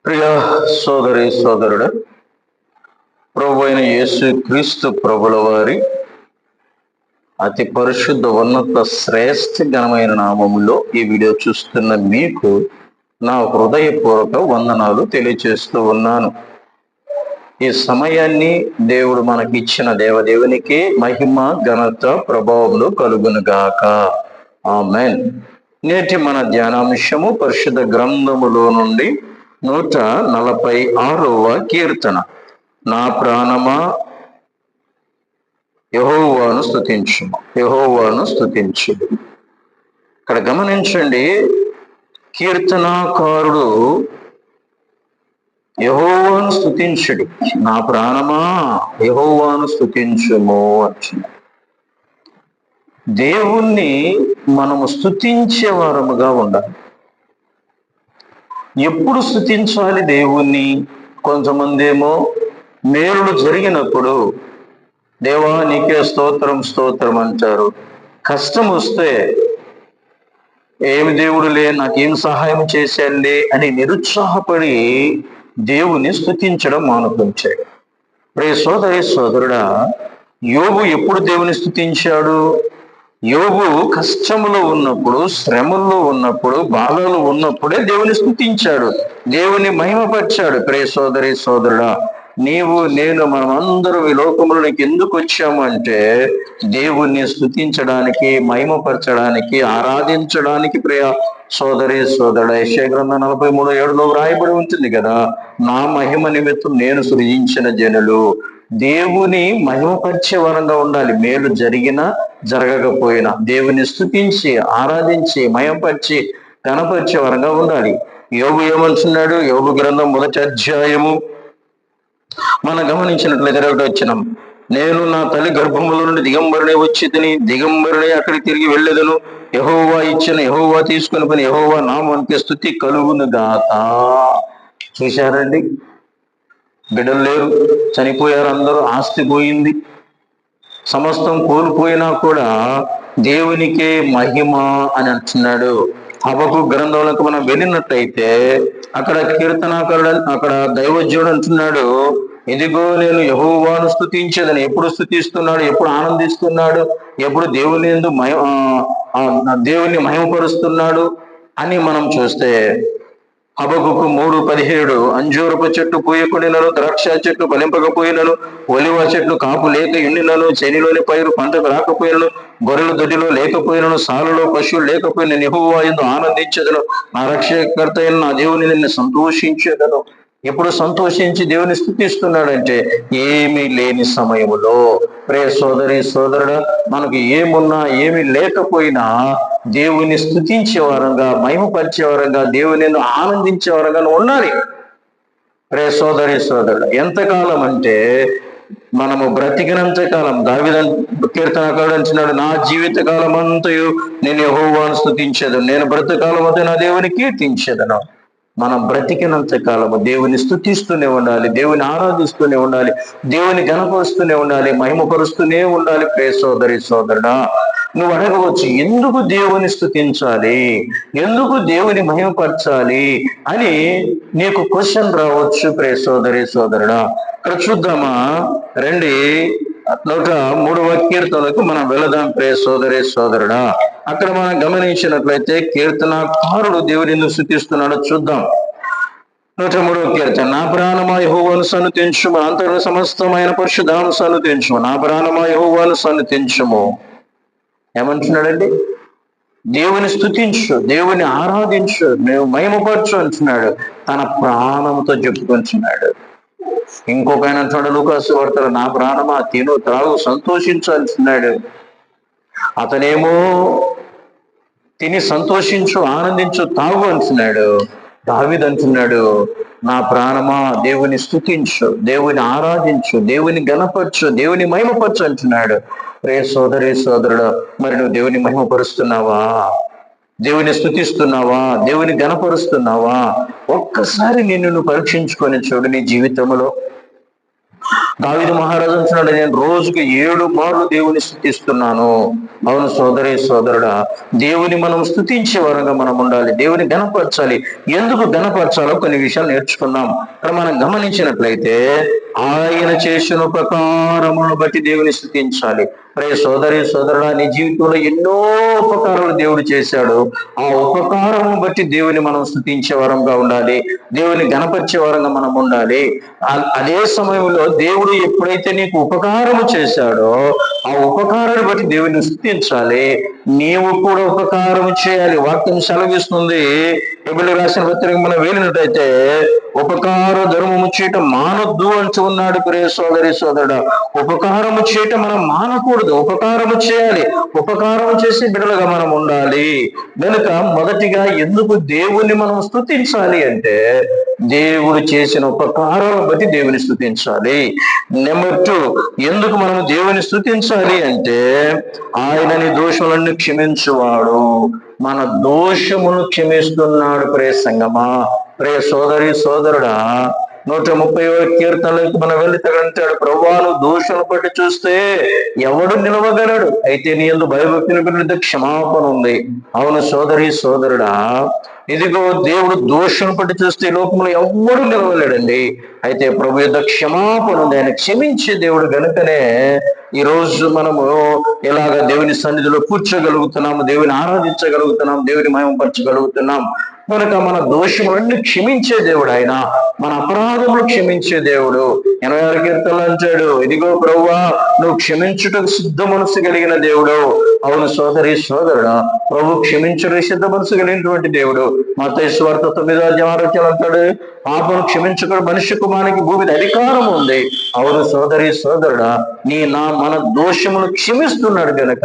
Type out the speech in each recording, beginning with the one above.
ప్రియ సోదరి సోదరుడు, ప్రభు అయిన యేసు క్రీస్తు ప్రభుల వారి అతి పరిశుద్ధ ఉన్నత శ్రేష్ఠ ఘనమైన నామములో ఈ వీడియో చూస్తున్న మీకు నా హృదయపూర్వక వందనాలు తెలియజేస్తూ ఉన్నాను. ఈ సమయాన్ని దేవుడు మనకిచ్చిన దేవదేవునికి మహిమ ఘనత ప్రభావములు కలుగునుగాక. ఆమేన్. నేటి మన ధ్యానాంశము పరిశుద్ధ గ్రంథములో నుండి 146వ కీర్తన. నా ప్రాణమా యెహోవాను స్తుతించు, యెహోవాను స్తుతించు. ఇక్కడ గమనించండి, కీర్తనాకారుడు యెహోవాను స్తుతించుడి, నా ప్రాణమా యెహోవాను స్తుతించుము అంటున్నాడు. దేవుణ్ణి మనము స్తుతించే వారముగా ఉండాలి. ఎప్పుడు స్తుతించాలి దేవుణ్ణి? కొంతమంది ఏమో మేలులు జరిగినప్పుడు దేవా నీకే స్తోత్రం స్తోత్రం అంటారు. కష్టం వస్తే ఏమి దేవుడులే, నాకేం సహాయం చేశానులే అని నిరుత్సాహపడి దేవుని స్తుతించడం మానుకుంటాడు. రే సోదరి సోదరుడా, యోబు ఎప్పుడు దేవుని స్తుతించాడు? యోబు కష్టములో ఉన్నప్పుడు, శ్రమల్లో ఉన్నప్పుడు, బాధలు ఉన్నప్పుడే దేవుని స్తుతించాడు, దేవుని మహిమపరిచాడు. ప్రియ సోదరి సోదరుడా, నీవు నేను మనమందరం ఈ లోకములోనికి ఎందుకు వచ్చాము అంటే దేవుణ్ణి స్తుతించడానికి, మహిమపరచడానికి, ఆరాధించడానికి. ప్రియ సోదరి సోదరుడా, యెషయా గ్రంథం 43:7లో వ్రాయబడి ఉంటుంది కదా, నా మహిమ నిమిత్తం నేను సృజించిన జనులు. దేవుని మహిమపరిచే వరంగా ఉండాలి. మేలు జరిగినా జరగకపోయినా దేవుని స్తుతించి, ఆరాధించి, మహిమపరిచి, కనపరిచే వరంగా ఉండాలి. యోబు ఏమంటున్నాడు? యోబు గ్రంథం 1వ అధ్యాయము మనం గమనించినట్లయితే 2వ వచనం, నేను నా తల్లి గర్భముల నుండి దిగంబరునే వచ్చి తిని, దిగంబరునే అక్కడికి తిరిగి వెళ్ళేదను. యెహోవా ఇచ్చిన, యెహోవా తీసుకుని పని, యెహోవా నామానికి స్తుతి కలుగును గాక. చూశారండి, బిడ్డలు లేరు, చనిపోయారు, అందరూ ఆస్తి పోయింది, సమస్తం కోల్పోయినా కూడా దేవునికే మహిమ అని అంటున్నాడు. హబక్కు గ్రంథంలోకి మనం వెళ్ళినట్టయితే అక్కడ కీర్తనాకారుడు, అక్కడ దైవజ్ఞుడు అంటున్నాడు, ఇదిగో నేను యెహోవాను స్తుతించేదని. ఎప్పుడు స్తుతిస్తున్నాడు? ఎప్పుడు ఆనందిస్తున్నాడు? ఎప్పుడు దేవుని మహిమపరుస్తున్నాడు అని మనం చూస్తే హబక్కు 3:17, అంజూరపు చెట్టు పూయకుండినను, ద్రాక్ష చెట్టు ఫలింపకపోయినను, ఒలివ చెట్లు కాపు లేక ఎండినను, చేనిలోని పైరు పంటకు రాకపోయినను, గొర్రెల దొడ్డిలో లేకపోయినను, సాలలో పశువులు లేకపోయిన, యెహోవా యందు ఆనందించెదను, నా రక్షకర్త అయిన నా దేవుని నిన్ను సంతోషించెదను. ఎప్పుడు సంతోషించి దేవుని స్తుతిస్తున్నాడంటే ఏమీ లేని సమయములో. ప్రియ సోదరి సోదరుడా, మనకు ఏమున్నా ఏమి లేకపోయినా దేవుని స్తుతించే వారంగా, మహిమపరిచే వారంగా, దేవుని ఆనందించే వారంగా ఉండాలి. ప్రియ సోదరి సోదరుడు, ఎంతకాలం అంటే మనము బ్రతికినంత కాలం. దావీదు కీర్తనకారుడు అంటున్నాడు, నా జీవిత కాలం అంతయు నేను యెహోవాను స్తుతించెదను, నేను బ్రతకాలం అంతా నా దేవుని కీర్తించెదను. మనం బ్రతికినంత కాలము దేవుని స్తుతిస్తూనే ఉండాలి, దేవుని ఆరాధిస్తూనే ఉండాలి, దేవుని ఘనపరుస్తూనే ఉండాలి, మహిమపరుస్తూనే ఉండాలి. ప్రియ సోదరి సోదరుడా, నువ్వు అడగవచ్చు, ఎందుకు దేవుని స్తుతించాలి, ఎందుకు దేవుని మహిమపరచాలి అని నీకు క్వశ్చన్ రావచ్చు. ప్రియ సోదరి సోదరుడా, ఇక్కడ చూద్దామా, రండి 103వ కీర్తనకు మనం వెళదాం. ప్రియ సోదరి సోదరుడా, అక్కడ మనం గమనించినట్లయితే కీర్తనకారుడు దేవుని ఎందుకు స్తుతిస్తున్నాడో చూద్దాం. 103వ కీర్తన, నా ప్రాణమా యెహోవాను సన్నుతించుము, అంతరంగ సమస్తమైన పరిశుద్ధాను సన్నుతించుము, నా ప్రాణమా యెహోవాను సన్నుతించుము. ఏమంటున్నాడండి? దేవుని స్తుతించు, దేవుని ఆరాధించు, నువ్వు మహిమపరచు అంటున్నాడు. తన ప్రాణంతో చెప్పుకుంటున్నాడు. ఇంకొక ఆయన అంటున్నాడు లూకాసు వార్తలో, నా ప్రాణమా తిను త్రాగు సంతోషించు అంటున్నాడు. అతనేమో తిని సంతోషించు, ఆనందించు, తాగు అంటున్నాడు. దావీదు అంటున్నాడు, నా ప్రాణమా దేవుని స్తుతించు, దేవుని ఆరాధించు, దేవుని ఘనపరచు, దేవుని మహిమపరచు అంటున్నాడు. ప్రియ సోదరి సోదరుడు, మరి నువ్వు దేవుని మహిమపరుస్తున్నావా? దేవుని స్తుతిస్తున్నావా? దేవుని ఘనపరుస్తున్నావా? ఒక్కసారి నిన్ను నువ్వు పరీక్షించుకొని చూడు. నీ జీవితంలో దావీదు మహారాజు అంటున్నాడు, నేను రోజుకి 7 మార్లు దేవుని స్తుతిస్తున్నాను. అవును సోదరి సోదరుడా, దేవుని మనం స్తుతించే వారంగా మనం ఉండాలి. దేవుని గణపరచాలి. ఎందుకు గణపరచాలో కొన్ని విషయాలు నేర్చుకున్నాం. ఇక్కడ మనం గమనించినట్లయితే ఆయన చేసిన ఉపకారములను బట్టి దేవుని స్తుతించాలి. అరే సోదరి సోదరుడా, నీ జీవితంలో ఎన్నో ఉపకారాలు దేవుడు చేశాడు. ఆ ఉపకారం బట్టి దేవుని మనం స్తుతించే వరంగా ఉండాలి. దేవుని గణపరిచే వరంగా మనం ఉండాలి. అదే సమయంలో దేవుడు ఎప్పుడైతే నీకు ఉపకారము చేశాడో ఆ ఉపకారాన్ని బట్టి దేవుని స్తుతించాలి. నీవు కూడా ఉపకారం చేయాలి. వాక్యం సెలవిస్తుంది. హెబ్రీయులకు రాసిన పత్రిక మనం వెళ్ళినట్టయితే ఉపకార ధర్మము చేయటం మానొద్దు అంటూ ఉన్నాడు. ప్రియ సోదరి సోదరుడా, ఉపకారము చేయటం మనం మానకూడదు. ఉపకారము చేయాలి. ఉపకారం చేసి బిడ్డలుగా మనం ఉండాలి. కనుక మొదటిగా ఎందుకు దేవుణ్ణి మనం స్తుతించాలి అంటే దేవుడు చేసిన ఉపకారాలను బట్టి దేవుని స్తుతించాలి. నెంబర్ 2, ఎందుకు మనం దేవుని స్తుతించాలి అంటే ఆయనని దోషములన్నీ క్షమించువాడు. మన దోషమును క్షమిస్తున్నాడు. ప్రియ సంగమా, ప్రియ సోదరి సోదరుడా, 130వ కీర్తనలోకి మనం వెళితే అంటాడు, ప్రభువా నువ్వు దోషులను బట్టి చూస్తే ఎవడు నిలవగలడు? అయితే నీ యందు భయభక్తులు పెరిగితే క్షమాపణ ఉంది. అవును సోదరి సోదరుడా, ఇదిగో దేవుడు దోషం పట్టి చూస్తే లోకంలో ఎవ్వడు నిలవలేడండి. అయితే ప్రభు యొక్క క్షమాపణ ఉంది. ఆయన క్షమించే దేవుడు గనుకనే ఈ రోజు మనము ఇలాగ దేవుని సన్నిధిలో కూర్చోగలుగుతున్నాము, దేవుని ఆరాధించగలుగుతున్నాం, దేవుని మహిమపరచగలుగుతున్నాం. కనుక మన దోషములన్నీ క్షమించే దేవుడు ఆయన, మన అపరాధములు క్షమించే దేవుడు. 86 కీర్తనలు అంటాడు, ఇదిగో ప్రభువా నువ్వు క్షమించుటకు సిద్ధ మనసు కలిగిన దేవుడు. అవును సోదరి సోదరుడు, ప్రభు క్షమించుటకు సిద్ధ మనసు కలిగినటువంటి దేవుడు. మత్తయి సువార్త 9:6 అంటాడు, పాపను క్షమించుకుని మనుష్య కుమారునికి భూమి మీద అధికారం ఉంది. అవును సోదరి సోదరుడా, మన దోషమును క్షమిస్తున్నాడు కనుక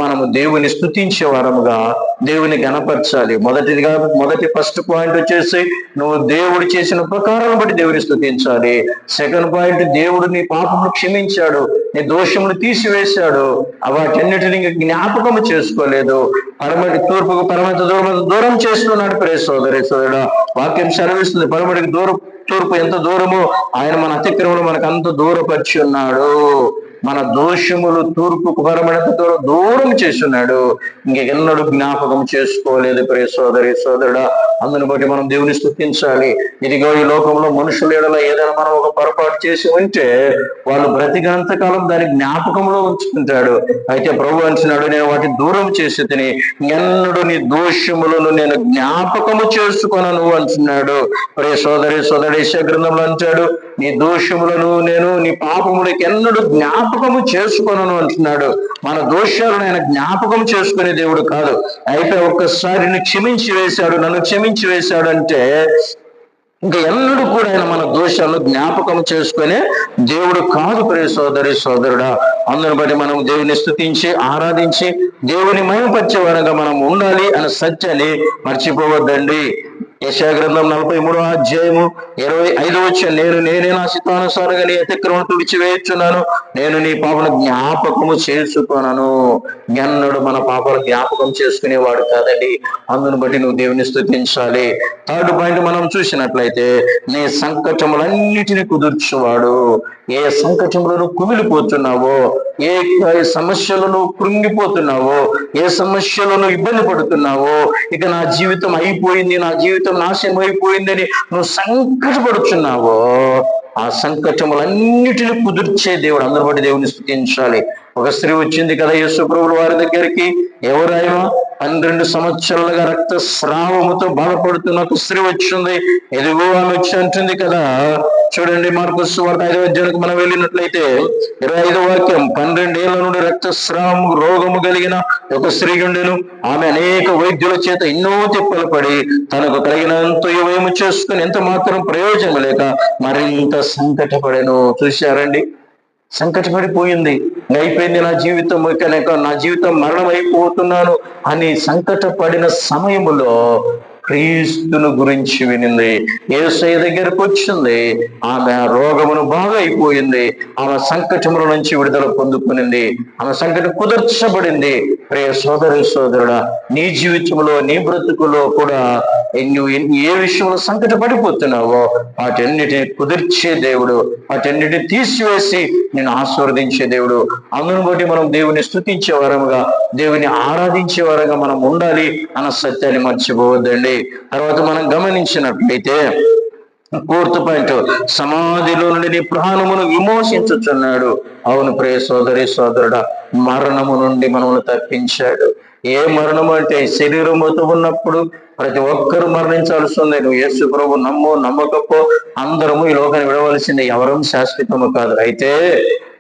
మనము దేవుని స్తుతించే వారముగా దేవుని గణపరచాలి. మొదటి ఫస్ట్ పాయింట్ వచ్చేసి నువ్వు దేవుడు చేసిన ఉపకారాలను బట్టి దేవుని స్తుతించాలి. సెకండ్ పాయింట్, దేవుడు నీ పాపమును క్షమించాడు, నీ దోషమును తీసివేశాడు, వాటన్నిటిని జ్ఞాపకము చేసుకోలేదు. తూర్పుకు పరమత దూరం చేస్తున్నాడు. ప్రియ సోదరి సోదరుడా, వాక్యం సెలవిస్తుంది, పరమటికి తూర్పు ఎంత దూరమో ఆయన మన అతిక్రమణం మనకు అంత దూరపరిచి ఉన్నాడు. మన దోషములు తూర్పుకు పరమడంత దూరం చేస్తున్నాడు. ఇంకెన్నడూ జ్ఞాపకం చేసుకోలేదు. ప్రియ సోదరి సోదరుడా, అందుని బట్టి మనం దేవుని స్తుతించాలి. ఇదిగో ఈ లోకంలో మనుషుల ఎడల ఏదైనా మనం ఒక పొరపాటు చేసి ఉంటే వాళ్ళు బ్రతికినంత కాలం దాని జ్ఞాపకంలో ఉంచుకుంటాడు. అయితే ప్రభు అంటున్నాడు, నేను వాటిని దూరం చేసి తిని ఎన్నడూ నీ దోషములను నేను జ్ఞాపకము చేసుకొనను అంటున్నాడు. ప్రియ సోదరి సోదరుడు, యెషయా గ్రంథంలో అంటాడు, నీ దోషములను నేను నీ పాపములకు ఎన్నడూ జ్ఞాపకము చేసుకొనను అంటున్నాడు. మన దోషాలను ఆయన జ్ఞాపకం చేసుకునే దేవుడు కాదు. అయితే ఒక్కసారి క్షమించి వేశాడు, నన్ను క్షమించి వేశాడు అంటే ఇంకా ఎన్నడూ కూడా ఆయన మన దోషాలను జ్ఞాపకం చేసుకునే దేవుడు కాదు. ప్రియ సోదరి సోదరుడా, అందుని బట్టి మనం దేవుని స్తుతించి ఆరాధించి దేవుని మహిమపరిచే వారంగా మనం ఉండాలి అనే సత్యాన్ని మర్చిపోవద్దండి. యెషయా గ్రంథం 43:25 నేనే నా చిత్తానుసారంగా నీ అతిక్రమణ తుడిచివేయుచున్నాను, నేను నీ పాపను జ్ఞాపకము చేసుకొనను. ఎన్నడూ మన పాపాలు జ్ఞాపకం చేసుకునేవాడు కాదండి. అందుని బట్టి నువ్వు దేవుని స్తుతించాలి. థర్డ్ పాయింట్ మనం చూసినట్లయితే, నీ సంకటములన్నిటిని కుదుర్చువాడు. ఏ సంకటంలో నువ్వు కుమిలిపోతున్నావో, ఏ సమస్యలో నువ్వు కృంగిపోతున్నావో, ఏ సమస్యలో నువ్వు ఇబ్బంది పడుతున్నావో, ఇక నా జీవితం అయిపోయింది, నా జీవితం నాశనం అయిపోయిందని నువ్వు సంకటపడుతున్నావో, ఆ సంకటములన్నిటిని కుదుర్చే దేవుడు. అందరి బట్టి దేవుని స్తుతించాలి. ఒక స్త్రీ వచ్చింది కదా యేసు ప్రభువుల వారి దగ్గరికి. ఎవరైనా 12 సంవత్సరాలుగా రక్తస్రావముతో బాధపడుతున్న ఒక స్త్రీ వచ్చింది. ఎదుగో ఆమె వచ్చి అంటుంది కదా, చూడండి మార్కొసు సువార్త 5వ అధ్యాయానికి మనం వెళ్ళినట్లయితే 25వ వాక్యం, 12 ఏళ్ల నుండి రక్తస్రావము రోగము కలిగిన ఒక స్త్రీ ఉండెను. ఆమె అనేక వైద్యుల చేత ఎన్నో తిప్పలు పడి తనకు కలిగినంత ఏమేమి చేసుకుని ఎంత మాత్రం ప్రయోజనం లేక మరింత సంకటపడెను. చూశారండి, సంకటపడిపోయింది. అయిపోయింది నా జీవితం, నా జీవితం మరణం అయిపోతున్నాను అని సంకటపడిన సమయంలో క్రీస్తును గురించి వినింది. యేసయ్య దగ్గరకు వచ్చింది. ఆమె రోగమును బాగా అయిపోయింది. ఆమె సంకటముల నుంచి విడుదల పొందుకునింది. ఆమె సంకటం కుదర్చబడింది. ప్రియ సోదరి సోదరుడా, నీ జీవితంలో, నీ బ్రతుకులో కూడా నువ్వు ఏ విషయంలో సంకట పడిపోతున్నావో వాటన్నిటిని కుదిర్చే దేవుడు, వాటన్నిటిని తీసివేసి నేను ఆశీర్వదించే దేవుడు. అందును బట్టి మనం దేవుని స్తుతించే వారముగా, దేవుని ఆరాధించే వారంగా మనం ఉండాలి అన్న సత్యాన్ని మర్చిపోవద్దండి. తర్వాత మనం గమనించినట్లయితే 4th పాయింట్, సమాధిలో నుండి నీ ప్రాణమును విమోచించుచున్నాడు. అవును ప్రియ సోదరి సోదరుడా, మరణము నుండి మనల్ని తప్పించాడు. ఏ మరణము అంటే శరీరముతో ఉన్నప్పుడు ప్రతి ఒక్కరూ మరణించాల్సి ఉంది. నువ్వు యేసు ప్రభు నమ్ము నమ్మకపో అందరము ఈ లోకాన్ని విడవలసిందే. ఎవరూ శాశ్వతము కాదు. అయితే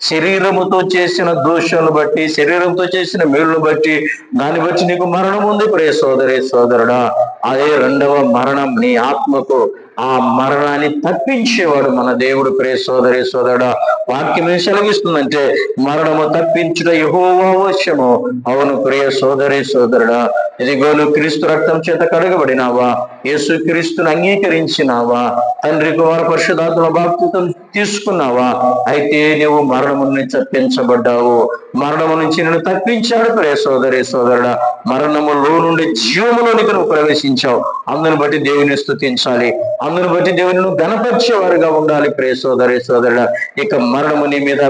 శరీరముతో చేసిన దోషాలను బట్టి, శరీరంతో చేసిన మేలును బట్టి, దాన్ని బట్టి నీకు మరణం ఉంది ప్రియ సోదరి సోదరుడా. అదే రెండవ మరణం, నీ ఆత్మకు ఆ మరణాన్ని తప్పించేవాడు మన దేవుడు. ప్రియ సోదరి సోదరుడా, వాక్యం ఏం సెలవిస్తుందంటే మరణము తప్పించుట యెహోవా వశము. అవును ప్రియ సోదరి సోదరుడా, ఇదిగో నువ్వు క్రీస్తు రక్తం చేత కడగబడినావా? యేసు క్రీస్తును అంగీకరించినావా? తండ్రి కుమార పరిశుద్ధాత్మ బాప్తిసం తీసుకున్నావా? అయితే నువ్వు మరణము నుంచి తప్పించబడ్డావు. మరణము నుంచి నేను తప్పించాడు ప్రియ సోదరి సోదరుడా. మరణములో నుండి జీవములోనికి నువ్వు ప్రవేశించావు. అందును బట్టి దేవుని స్తుతించాలి. అందును బట్టి దేవుని నువ్వు గణపరిచేవారుగా ఉండాలి ప్రియ సోదరి సోదరుడా. ఇక మరణము నీ మీద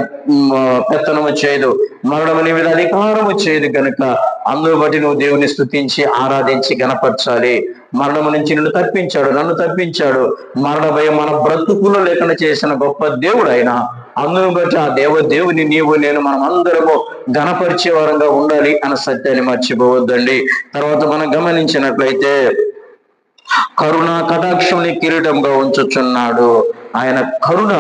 పెత్తనము చేయదు, మరణము నీ మీద అధికారము చేయదు కనుక అందును బట్టి నువ్వు దేవుని స్తుతించి ఆరాధించి గణపరచాలి. మరణము నుంచి నిన్ను తప్పించాడు, నన్ను తప్పించాడు. మరణ భయం మన బ్రతుకులో లేకుండా చేసిన గొప్ప దేవుడు ఆయన. అందును బట్టి ఆ దేవుని నీవు నేను మనం అందరము గణపరిచే వారంగా ఉండాలి అన్న సత్యాన్ని మర్చిపోవద్దండి. తర్వాత మనం గమనించినట్లయితే కరుణ కటాక్షంని కిరీటంగా ఉంచుచున్నాడు. ఆయన కరుణ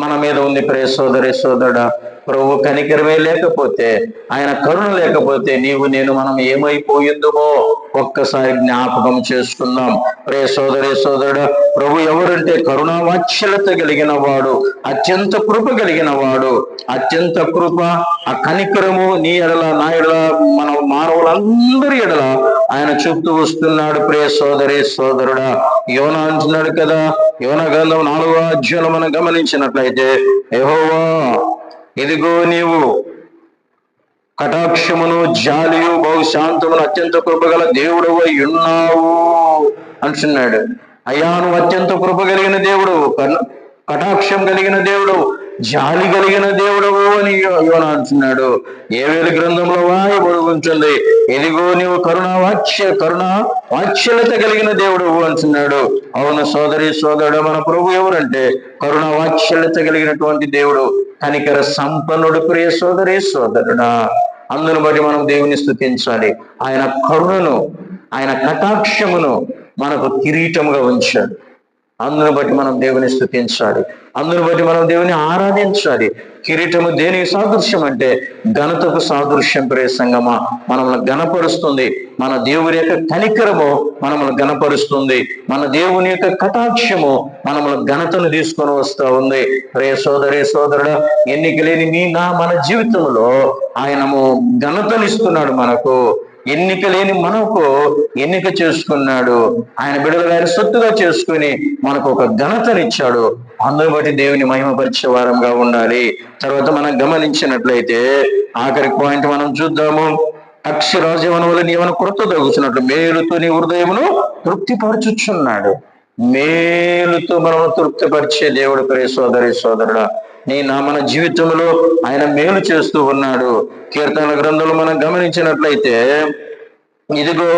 మన మీద ఉంది ప్రియ సోదరి సోదరుడా. ప్రభు కనికరమే లేకపోతే, ఆయన కరుణ లేకపోతే నీవు నేను మనం ఏమైపోయిందో ఒక్కసారి జ్ఞాపకం చేసుకుందాం ప్రియ సోదరి సోదరుడా. ప్రభు ఎవరంటే కరుణా వాత్సల్యత కలిగిన వాడు, అత్యంత కృప కలిగిన వాడు. అత్యంత కృప, ఆ కనికరము నీ ఎడల, నా ఎడల, మన మానవులందరి ఎడల ఆయన చూపుతూ వస్తున్నాడు ప్రియ సోదరి సోదరుడా. యోనా అంటున్నాడు కదా, యోనా గ్రంథం 4వ అధ్యాయంలో మనం గమనించినట్లయితే, యెహోవా ఇదిగో నీవు కటాక్షమును జాలియు బహుశాంతమును అత్యంత కృపగల దేవుడవై ఉన్నావు అంటున్నాడు. అయ్యా నువ్వు అత్యంత కృప కలిగిన దేవుడు, కటాక్షం కలిగిన దేవుడు, జాలి కలిగిన దేవుడవు అని యోనా అంటున్నాడు. యోవేలు గ్రంథంలో వాయబడి ఉంటుంది, ఇదిగో నీవు కరుణ వాత్సల్యత కలిగిన దేవుడవు అంటున్నాడు. అవును సోదరి సోదరుడు, మన ప్రభు ఎవరంటే కరుణ వాత్సల్యత కలిగినటువంటి దేవుడు, కనికర సంపన్నుడు ప్రియ సోదరి సోదరుడా. అందును బట్టి మనం దేవుని స్తుతించాలి. ఆయన కరుణను, ఆయన కటాక్షమును మనకు కిరీటముగా ఉంచాడు. అందును బట్టి మనం దేవుని స్తుతించాలి. అందును బట్టి మనం దేవుని ఆరాధించాలి. కిరీటము దేనికి సాదృశ్యం అంటే ఘనతకు సాదృశ్యం ప్రియ సంగమా. మనల్ని గణపరుస్తుంది. మన దేవుని యొక్క కనికరము మనల్ని గణపరుస్తుంది. మన దేవుని యొక్క కటాక్షము మనల్ని ఘనతను తీసుకొని వస్తూ ఉంది. ప్రియ సోదరి సోదరుడా, ఎన్నిక లేని మన జీవితంలో ఆయనము ఘనతనిస్తున్నాడు. మనకు ఎన్నిక లేని మనకు ఎన్నిక చేసుకున్నాడు. ఆయన బిడ్డలు ఆయన సొత్తుగా చేసుకుని మనకు ఒక ఘనతనిచ్చాడు. అందును బట్టి దేవుని మహిమపరిచే వారంగా ఉండాలి. తర్వాత మనం గమనించినట్లయితే ఆఖరి పాయింట్ మనం చూద్దాము. అక్షరాజవన వల్ల నీవన కొరత తగ్గుతున్నట్లు మేలుతో నీ హృదయమును తృప్తిపరచుచున్నాడు. మేలుతో మనము తృప్తిపరిచే దేవుడు ప్రియ సోదరి సోదరుడా. మన జీవితంలో ఆయన మేలు చేస్తూ ఉన్నాడు. కీర్తన గ్రంథంలో మనం గమనించినట్లయితే, ఇదిగో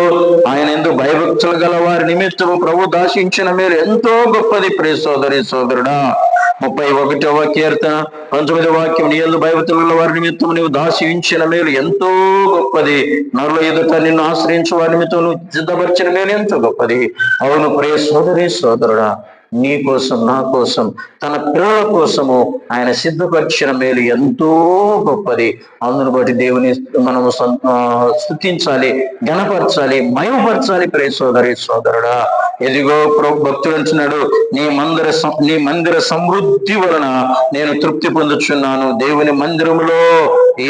ఆయన ఎందుకు భయభక్తులు గల వారి నిమిత్తము ప్రభు దాశించిన మేలు ఎంతో గొప్పది ప్రియ సోదరి సోదరుడా. 31వ కీర్తన 19వ వాక్యం, నీ యందు భయభక్తులు గల వారి నిమిత్తము నీవు దాశించిన మేలు ఎంతో గొప్పది. నరుల ఎదుట నిన్ను ఆశ్రయించు వారి నిమిత్తం నువ్వు సిద్ధపరిచిన మేలు ఎంతో గొప్పది. అవును ప్రియ సోదరి సోదరుడా, నీ కోసం, నా కోసం, తన పిల్లల కోసము ఆయన సిద్ధపరిచిన మేలు ఎంతో గొప్పది. అందును బట్టి దేవుని మనము స్తుతించాలి, గణపరచాలి, మహిమపరచాలి ప్రియ సోదరి సోదరుడా. ఎదిగో భక్తుడు అంటున్నాడు, నీ మందిర సమృద్ధి వలన నేను తృప్తి పొందుచున్నాను. దేవుని మందిరములో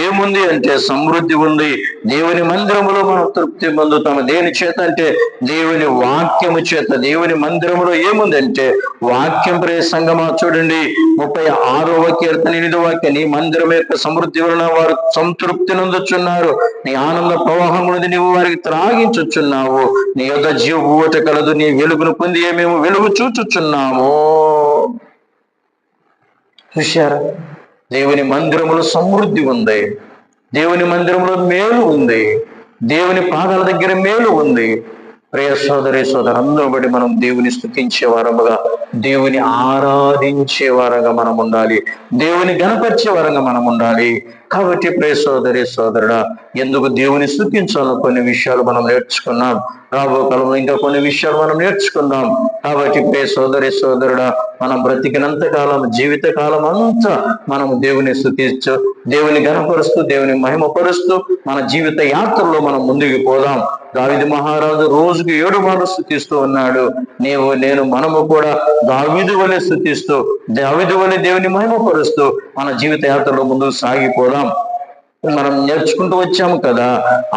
ఏముంది అంటే సమృద్ధి ఉంది. దేవుని మందిరములో మనం తృప్తి పొందుతాము. దేని చేత అంటే దేవుని వాక్యము చేత. దేవుని మందిరములో ఏముంది అంటే వాక్యం. ప్రియ సంగమా చూడండి 36వ కీర్తన 8వ వాక్యం, నీ మందిరం యొక్క సమృద్ధి వలన వారు సంతృప్తి నొందుచున్నారు. నీ ఆనంద ప్రవాహం అనేది నీవు వారికి త్రాగించుచున్నావు. నీ యొద్ద జీవ ఊట కలదు. నీ వెలుగును పొంది మేము వెలుగు చూచుచున్నాము. చూశారా? దేవుని మందిరములో సమృద్ధి ఉంది. దేవుని మందిరంలో మేలు ఉంది. దేవుని పాదాల దగ్గర మేలు ఉంది. ప్రియ సోదరి అందరూ బట్టి మనం దేవుని స్తుతించే వారముగా, దేవుని ఆరాధించే వారంగా మనం ఉండాలి. దేవుని గణపరిచే వారంగా మనం ఉండాలి. కాబట్టి ప్రియ సోదరుడా, ఎందుకు దేవుని స్తుతించాలో కొన్ని విషయాలు మనం నేర్చుకున్నాం. రాబో కాలంలో ఇంకా కొన్ని విషయాలు మనం నేర్చుకుందాం. కాబట్టి ప్రియ సోదరుడా, మనం బ్రతికినంత కాలం, జీవిత కాలం అంతా మనం దేవుని స్తుతిస్తూ, దేవుని ఘనపరుస్తూ, దేవుని మహిమపరుస్తూ మన జీవిత యాత్రలో మనం ముందుకు పోదాం. దావీదు మహారాజు రోజుకు 7 మార్లు స్తుతిస్తూ ఉన్నాడు. మనము కూడా దావీదు వలె స్తుతిస్తూ, దావీదు వలె దేవుని మహిమపరుస్తూ మన జీవిత యాత్రలో ముందుకు సాగిపోదాం. మనం నేర్చుకుంటూ వచ్చాము కదా,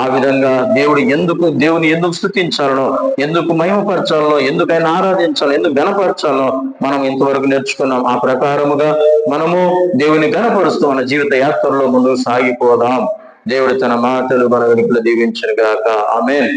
ఆ విధంగా దేవుని ఎందుకు స్తుతించాలనో, ఎందుకు మహిమపరచాలనో, ఎందుకు ఆయన ఆరాధించాలో, ఎందుకు గణపరచాలనో మనం ఇంతవరకు నేర్చుకున్నాం. ఆ ప్రకారముగా మనము దేవుని గణపరుస్తూ మన జీవిత యాత్రలో ముందుకు సాగిపోదాం. దేవుడు తన మాటలు మన వెనుకలు దీవించును గాక. ఆమేన్.